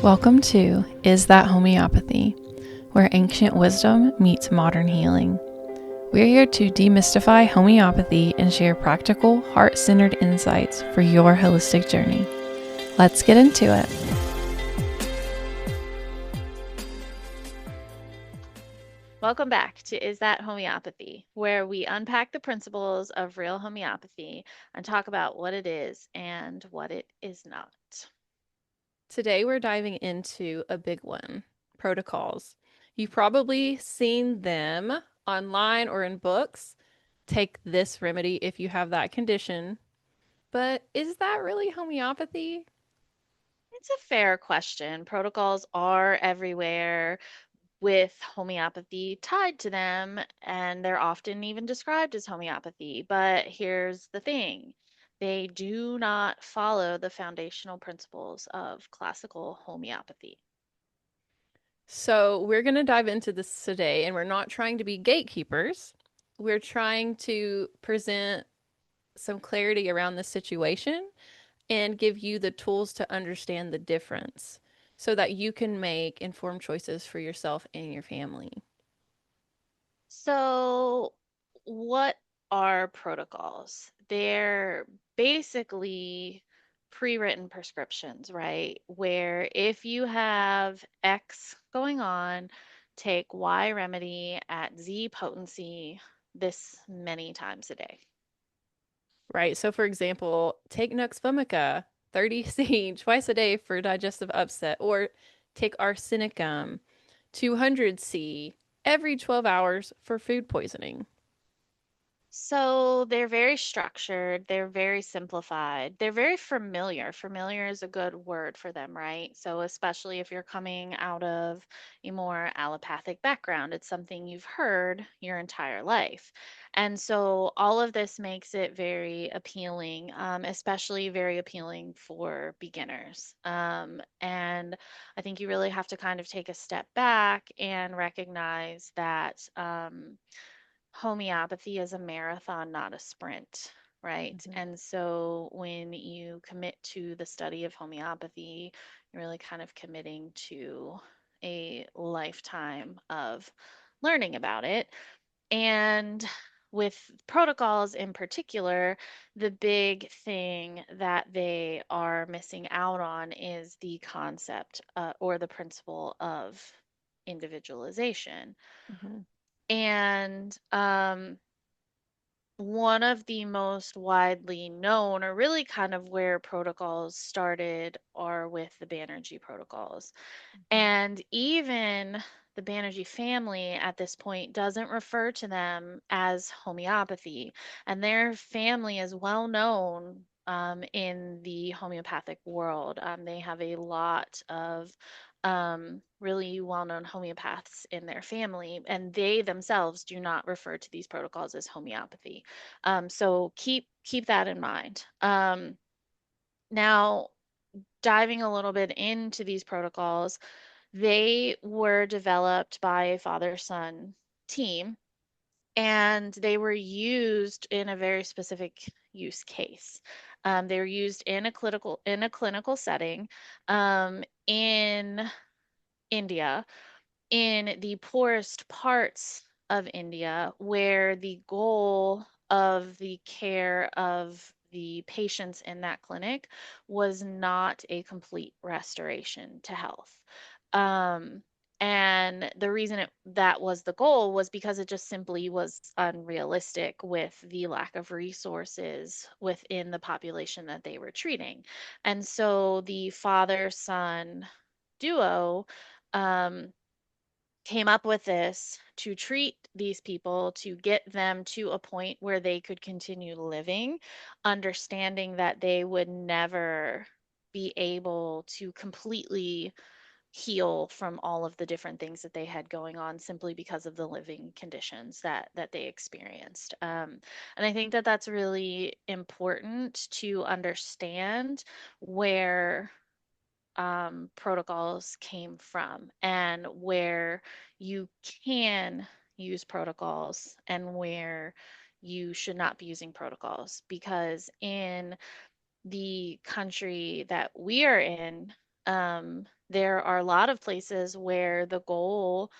Welcome to Is That Homeopathy, where ancient wisdom meets modern healing. We're here to demystify homeopathy and share practical, heart centered insights for your holistic journey. Let's get into it. Welcome back to Is That Homeopathy, where we unpack the principles of real homeopathy and talk about what it is and what it is not. Today, we're diving into a big one: protocols. You've probably seen them online or in books. Take this remedy if you have that condition. But is that really homeopathy? It's a fair question. Protocols are everywhere with homeopathy tied to them, and they're often even described as homeopathy. But here's the thing, they do not follow the foundational principles of classical homeopathy. So, we're going to dive into this today, and we're not trying to be gatekeepers. We're trying to present some clarity around the situation and give you the tools to understand the difference so that you can make informed choices for yourself and your family. So, what are protocols? They're basically pre-written prescriptions, right? Where if you have X going on, take Y remedy at Z potency this many times a day. Right? So, for example, take Nux vomica 30C twice a day for digestive upset, or take arsenicum 200C every 12 hours for food poisoning. So they're very structured, they're very simplified, they're very familiar. Familiar is a good word for them, right? So, especially if you're coming out of a more allopathic background, it's something you've heard your entire life. And so, all of this makes it very appealing, especially very appealing for beginners. And I think you really have to kind of take a step back and recognize that. Homeopathy is a marathon, not a sprint, right? Mhm. And so when you commit to the study of homeopathy, you're really kind of committing to a lifetime of learning about it. And with protocols in particular, the big thing that they are missing out on is the concept or the principle of individualization. Mhm. And one of the most widely known, or really kind of where protocols started, are with the Banerjee protocols. Mhm. And even the Banerjee family at this point doesn't refer to them as homeopathy. And their family is well known in the homeopathic world. They have a lot of really well known homeopaths in their family, and they themselves do not refer to these protocols as homeopathy. So keep that in mind. Now, diving a little bit into these protocols, they were developed by a father-son team, and they were used in a very specific use case. They were used in a clinical setting in India, in the poorest parts of India, where the goal of the care of the patients in that clinic was not a complete restoration to health. Um, and the reason that was the goal was because it just simply was unrealistic with the lack of resources within the population that they were treating. And so the father son duo um, came up with this to treat these people, to get them to a point where they could continue living, understanding that they would never be able to completely heal from all of the different things that they had going on simply because of the living conditions that they experienced. And I think that that's really important to understand where protocols came from and where you can use protocols and where you should not be using protocols. Because in the country that we are in, There are a lot of places where the goal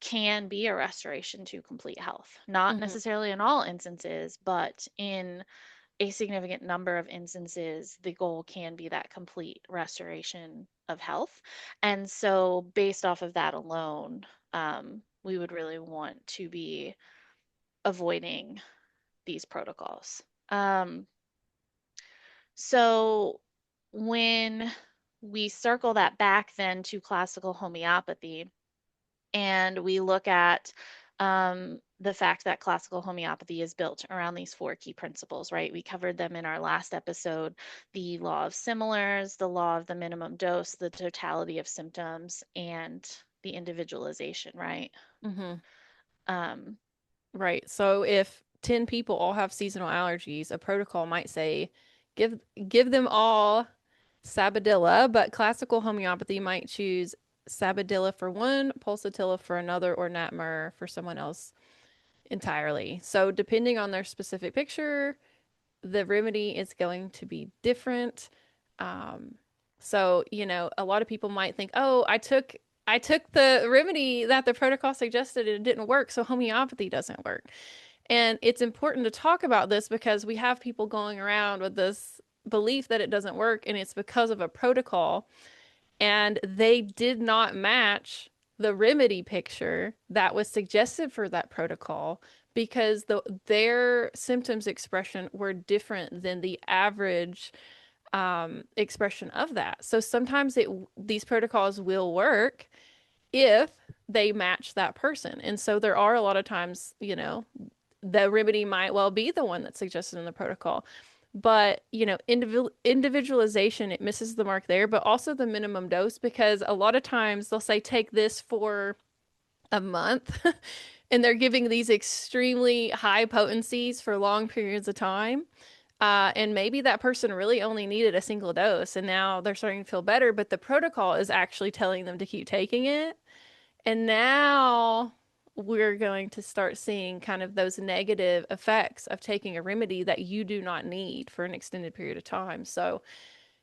can be a restoration to complete health. Not Hmm. necessarily in all instances, but in a significant number of instances, the goal can be that complete restoration of health. And so, based off of that alone, we would really want to be avoiding these protocols. Um, so, when we circle that back then to classical homeopathy, and we look at the fact that classical homeopathy is built around these four key principles, right? We covered them in our last episode: the law of similars, the law of the minimum dose, the totality of symptoms, and the individualization, right? Hmm. Um, Right. So if 10 people all have seasonal allergies, a protocol might say give give them all Sabadilla, but classical homeopathy might choose Sabadilla for one, Pulsatilla for another, or Natmer for someone else entirely. So depending on their specific picture, the remedy is going to be different. Um, so, a lot of people might think, "Oh, I took the remedy that the protocol suggested and it didn't work, so homeopathy doesn't work." And it's important to talk about this because we have people going around with this belief that it doesn't work and it's because of a protocol and they did not match the remedy picture that was suggested for that protocol because their symptoms expression were different than the average expression of that. So sometimes these protocols will work if they match that person. And so there are a lot of times, the remedy might well be the one that's suggested in the protocol. But, individualization, it misses the mark there, but also the minimum dose, because a lot of times they'll say, take this for a month, and they're giving these extremely high potencies for long periods of time. And maybe that person really only needed a single dose, and now they're starting to feel better, but the protocol is actually telling them to keep taking it. And now we're going to start seeing kind of those negative effects of taking a remedy that you do not need for an extended period of time. So,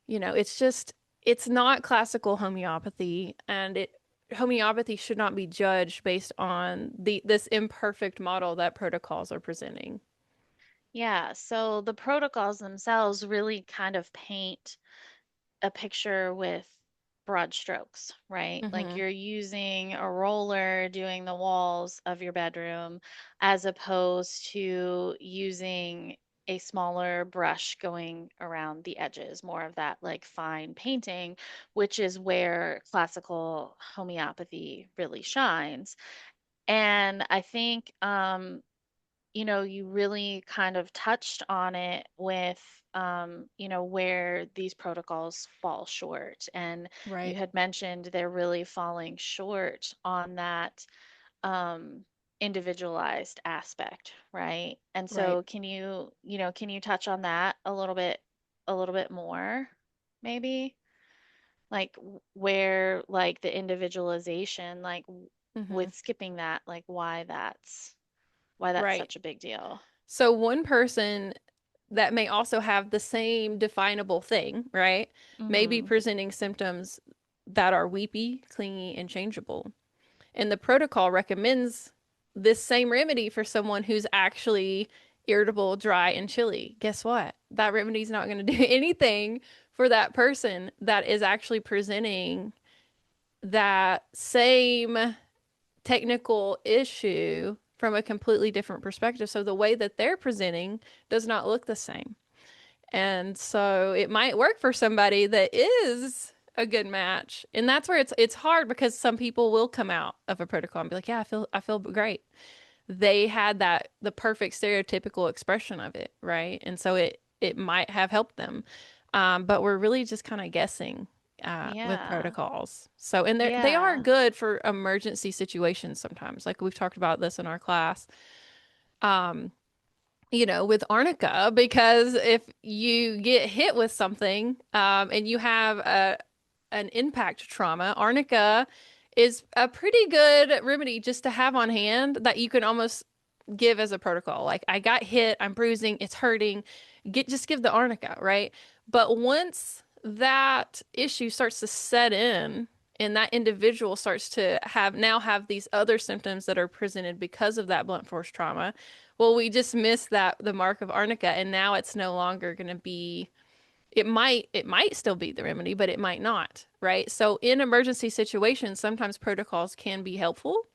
it's not classical homeopathy, and homeopathy should not be judged based on this imperfect model that protocols are presenting. yeah, so the protocols themselves really kind of paint a picture with broad strokes, right? Like Mm-hmm. you're using a roller doing the walls of your bedroom as opposed to using a smaller brush going around the edges, more of that like fine painting, which is where classical homeopathy really shines. And I think you really kind of touched on it with, where these protocols fall short. And you Right. had mentioned they're really falling short on that individualized aspect, right? And Right. so can you touch on that a little bit more, maybe? Like where like the individualization, like Mm-hmm. with skipping that, like why that's Right. such a big deal. So one person that may also have the same definable thing, right? May be Mm-hmm. presenting symptoms that are weepy, clingy, and changeable. And the protocol recommends this same remedy for someone who's actually irritable, dry, and chilly. Guess what? That remedy is not going to do anything for that person that is actually presenting that same technical issue from a completely different perspective. So the way that they're presenting does not look the same. And so it might work for somebody that is a good match. And that's where it's hard because some people will come out of a protocol and be like, "Yeah, I feel great." They had the perfect stereotypical expression of it, right? And so it might have helped them. But we're really just kind of guessing with Yeah. protocols. So, and they are Yeah. good for emergency situations sometimes. Like we've talked about this in our class. Um, with arnica, because if you get hit with something and you have an impact trauma, arnica is a pretty good remedy just to have on hand that you can almost give as a protocol. Like, I got hit, I'm bruising, it's hurting, just give the arnica, right? But once that issue starts to set in and that individual starts to have these other symptoms that are presented because of that blunt force trauma, well, we just missed that the mark of arnica, and now it's no longer going to be, it might still be the remedy, but it might not, right? So in emergency situations, sometimes protocols can be helpful.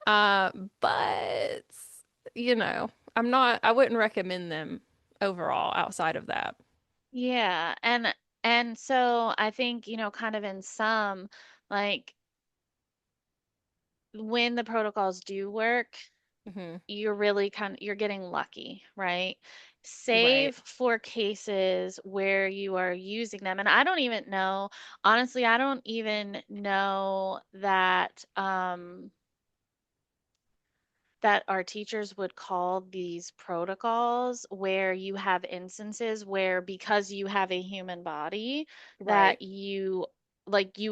Uh, but I wouldn't recommend them overall outside of that. Yeah, and so I think, kind of in some, like when the protocols do work, Hmm. you're getting lucky, right? Right. Save for cases where you are using them. And I don't even know, honestly, I don't even know that our teachers would call these protocols where you have instances where because you have a human body Right. that you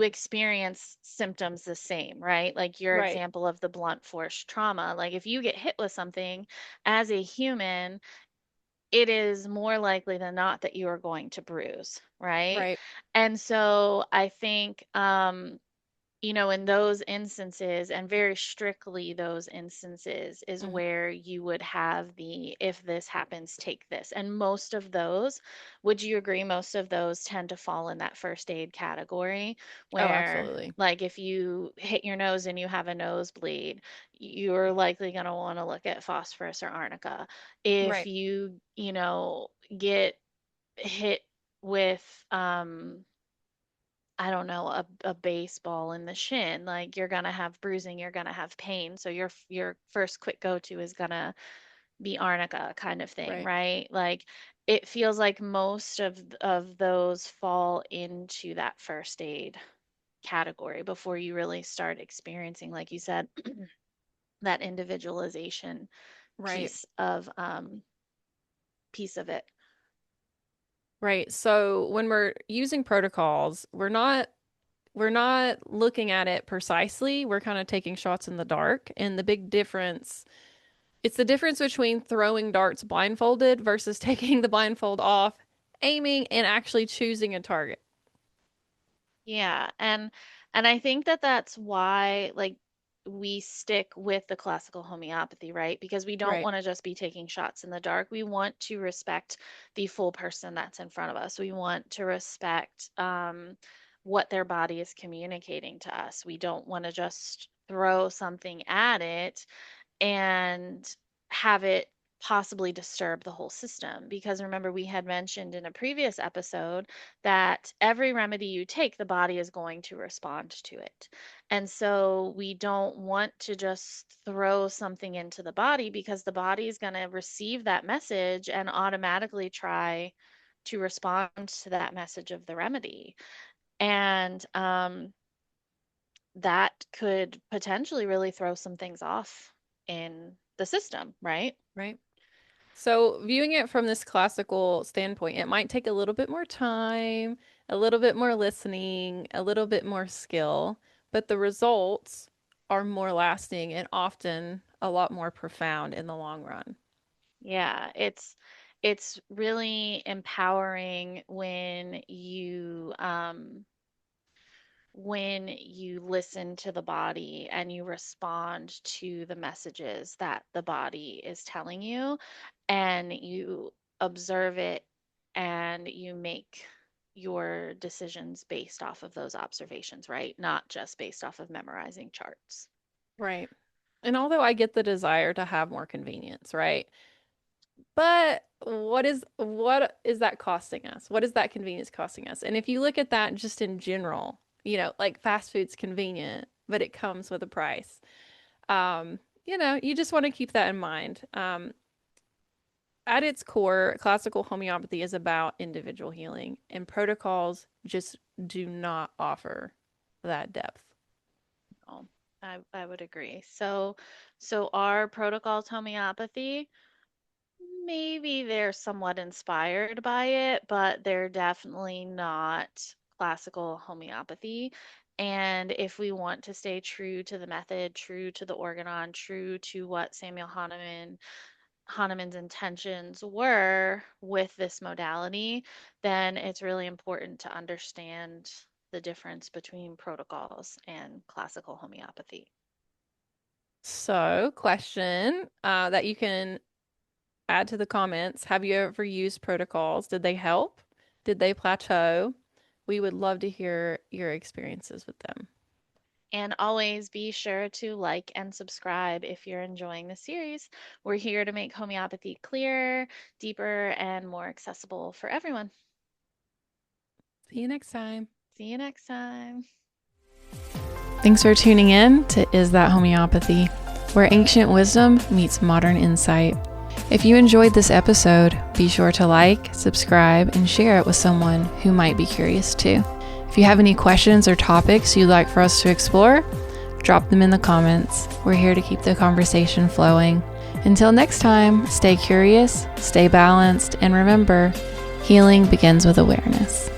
experience symptoms the same, right? Like your Right. example of the blunt force trauma. Like if you get hit with something as a human, it is more likely than not that you are going to bruise, right? Right. And so I think in those instances, and very strictly those instances, is Hmm. where you would have the if this happens, take this. And most of those, would you agree, most of those tend to fall in that first aid category, Oh, where, absolutely. like, if you hit your nose and you have a nosebleed, you're likely going to want to look at phosphorus or arnica. If Right. you get hit with, I don't know, a baseball in the shin, like you're gonna have bruising, you're gonna have pain. So your first quick go-to is gonna be arnica kind of thing, Right. right? Like it feels like most of those fall into that first aid category before you really start experiencing, like you said, that individualization Right. piece of it. Right. So when we're using protocols, we're not looking at it precisely. We're kind of taking shots in the dark. And the big difference, it's the difference between throwing darts blindfolded versus taking the blindfold off, aiming, and actually choosing a target. Yeah, and I think that that's why like we stick with the classical homeopathy, right? Because we don't Right. want to just be taking shots in the dark. We want to respect the full person that's in front of us. We want to respect what their body is communicating to us. We don't want to just throw something at it and have it possibly disturb the whole system. Because remember, we had mentioned in a previous episode that every remedy you take, the body is going to respond to it. And so we don't want to just throw something into the body because the body is going to receive that message and automatically try to respond to that message of the remedy. And that could potentially really throw some things off in the system, right? Right. So, viewing it from this classical standpoint, it might take a little bit more time, a little bit more listening, a little bit more skill, but the results are more lasting and often a lot more profound in the long run. Yeah, it's really empowering when you listen to the body and you respond to the messages that the body is telling you and you observe it and you make your decisions based off of those observations, right? Not just based off of memorizing charts. Right. And although I get the desire to have more convenience, right? But what is that costing us? What is that convenience costing us? And if you look at that just in general, like fast food's convenient, but it comes with a price. You just want to keep that in mind. At its core, classical homeopathy is about individual healing, and protocols just do not offer that depth. Oh, I would agree. So our protocols homeopathy, maybe they're somewhat inspired by it, but they're definitely not classical homeopathy. And if we want to stay true to the method, true to the organon, true to what Samuel Hahnemann Hahnemann's intentions were with this modality, then it's really important to understand the difference between protocols and classical homeopathy. So, question that you can add to the comments. Have you ever used protocols? Did they help? Did they plateau? We would love to hear your experiences with them. And always be sure to like and subscribe if you're enjoying the series. We're here to make homeopathy clearer, deeper, and more accessible for everyone. See you next time. See you next time. Thanks for tuning in to Is That Homeopathy, where ancient wisdom meets modern insight. If you enjoyed this episode, be sure to like, subscribe, and share it with someone who might be curious too. If you have any questions or topics you'd like for us to explore, drop them in the comments. We're here to keep the conversation flowing. Until next time, stay curious, stay balanced, and remember, healing begins with awareness.